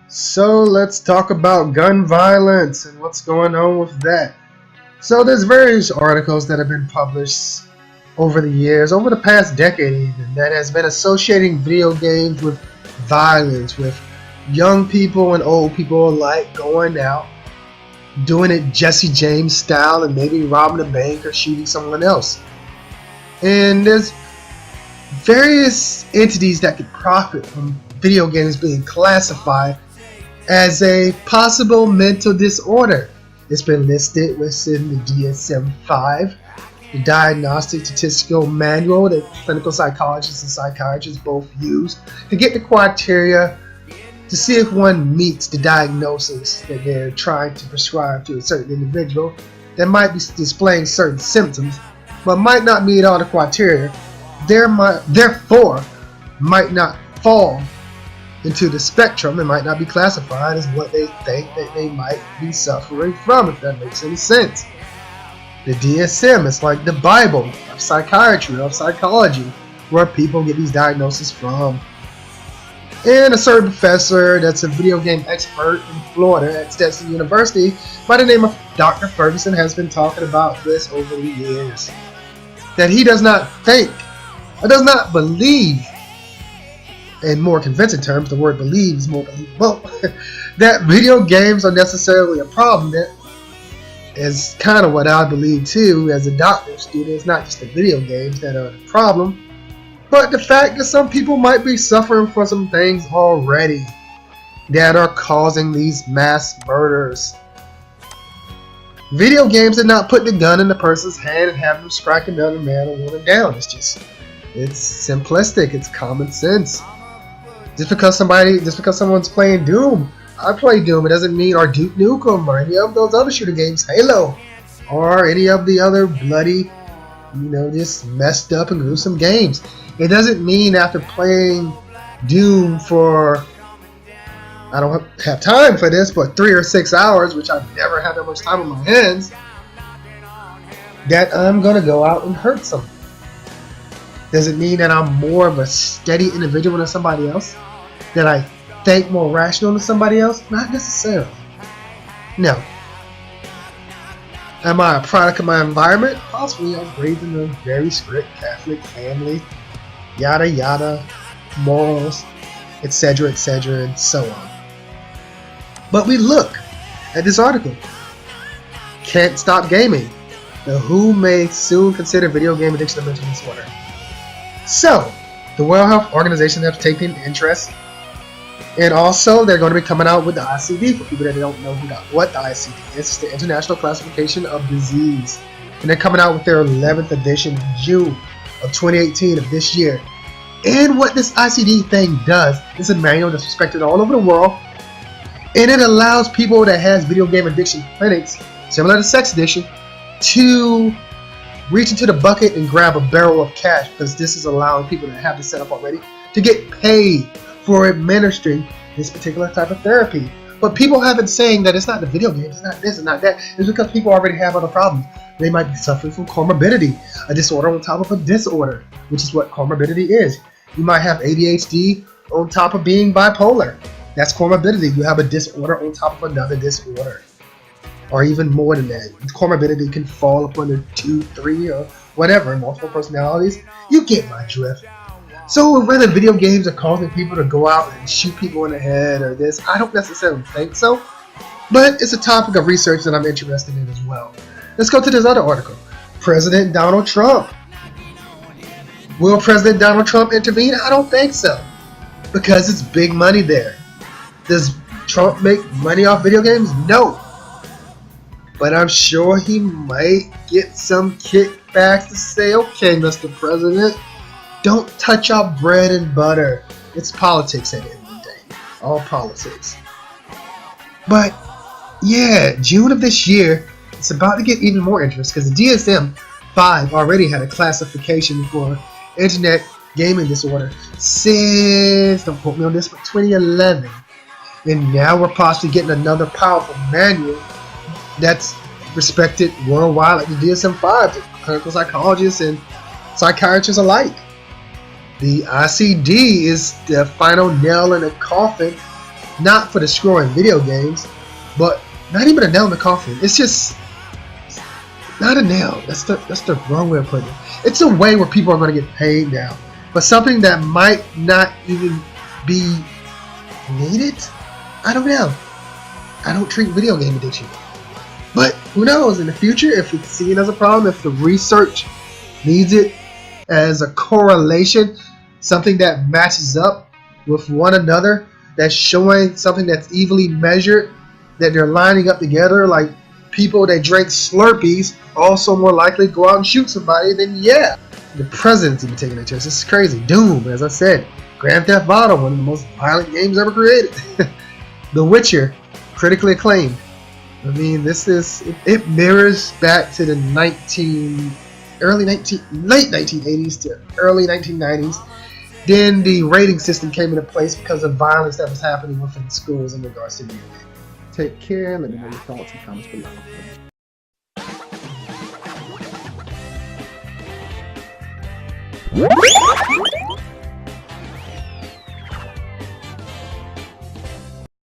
So let's talk about gun violence and what's going on with that. So there's various articles that have been published over the years, over the past decade even, that has been associating video games with violence, with young people and old people alike going out, doing it Jesse James style and maybe robbing a bank or shooting someone else. And there's various entities that could profit from video games being classified as a possible mental disorder. It's been listed within the DSM-5, the Diagnostic Statistical Manual that clinical psychologists and psychiatrists both use to get the criteria to see if one meets the diagnosis that they're trying to prescribe to a certain individual that might be displaying certain symptoms but might not meet all the criteria, therefore might not fall into the spectrum and might not be classified as what they think that they might be suffering from, if that makes any sense. The DSM is like the Bible of psychiatry, of psychology, where people get these diagnoses from. And a certain professor that's a video game expert in Florida at Stetson University by the name of Dr. Ferguson has been talking about this over the years. That he does not think, or does not believe, in more convincing terms, the word believe is more believable, that video games are necessarily a problem. That is kind of what I believe too as a doctoral student. It's not just the video games that are the problem, but the fact that some people might be suffering from some things already that are causing these mass murders. Video games did not put the gun in the person's hand and have them strike another man or woman down. It's simplistic. It's common sense. Just because someone's playing Doom, I play Doom, it doesn't mean, or Duke Nukem, or any of those other shooter games, Halo, or any of the other bloody, just messed up and gruesome games. It doesn't mean after playing Doom for, I don't have time for this, but 3 or 6 hours, which I've never had that much time on my hands, that I'm going to go out and hurt someone. Does it mean that I'm more of a steady individual than somebody else? That I think more rational than somebody else? Not necessarily. No. Am I a product of my environment? Possibly. I was raised in a very strict Catholic family. Yada yada. Morals. Etc. etc. and so on. But we look at this article. Can't stop gaming. The WHO may soon consider video game addiction a mental disorder. So, the World Health Organization has taken interest, and also they're going to be coming out with the ICD for people that don't know what the ICD is. It's the International Classification of Disease, and they're coming out with their 11th edition in June of 2018 of this year. And what this ICD thing does is a manual that's respected all over the world, and it allows people that has video game addiction clinics, similar to sex addiction, to reach into the bucket and grab a barrel of cash, because this is allowing people that have this set up already to get paid for administering this particular type of therapy. But people have been saying that it's not the video games, it's not this, it's not that. It's because people already have other problems. They might be suffering from comorbidity, a disorder on top of a disorder, which is what comorbidity is. You might have ADHD on top of being bipolar. That's comorbidity. You have a disorder on top of another disorder. Or even more than that. Comorbidity can fall up under 2, 3, or whatever, multiple personalities. You get my drift. So whether video games are causing people to go out and shoot people in the head or this, I don't necessarily think so. But it's a topic of research that I'm interested in as well. Let's go to this other article. President Donald Trump. Will President Donald Trump intervene? I don't think so. Because it's big money there. Does Trump make money off video games? No. But I'm sure he might get some kickbacks to say, okay, Mr. President, don't touch our bread and butter. It's politics at the end of the day. All politics. But, yeah, June of this year, it's about to get even more interest because the DSM-5 already had a classification for internet gaming disorder since, don't quote me on this, but 2011. And now we're possibly getting another powerful manual that's respected worldwide, like the DSM-5, to clinical psychologists and psychiatrists alike. The ICD is the final nail in the coffin, not for destroying video games, but not even a nail in the coffin. It's just not a nail. That's the wrong way of putting it. It's a way where people are going to get paid now, but something that might not even be needed. I don't know. I don't treat video game addiction, but who knows in the future if it's seen as a problem, if the research needs it as a correlation, something that matches up with one another, that's showing something that's evenly measured, that they're lining up together, like people that drink Slurpees also more likely to go out and shoot somebody, then yeah, the president's even taking a chance. This is crazy. Doom, as I said, Grand Theft Auto, one of the most violent games ever created. The Witcher, critically acclaimed. I mean, it mirrors back to the late 1980s to early 1990s. Then the rating system came into place because of violence that was happening within schools in regards to video games. Take care. Let me know your thoughts and comments below.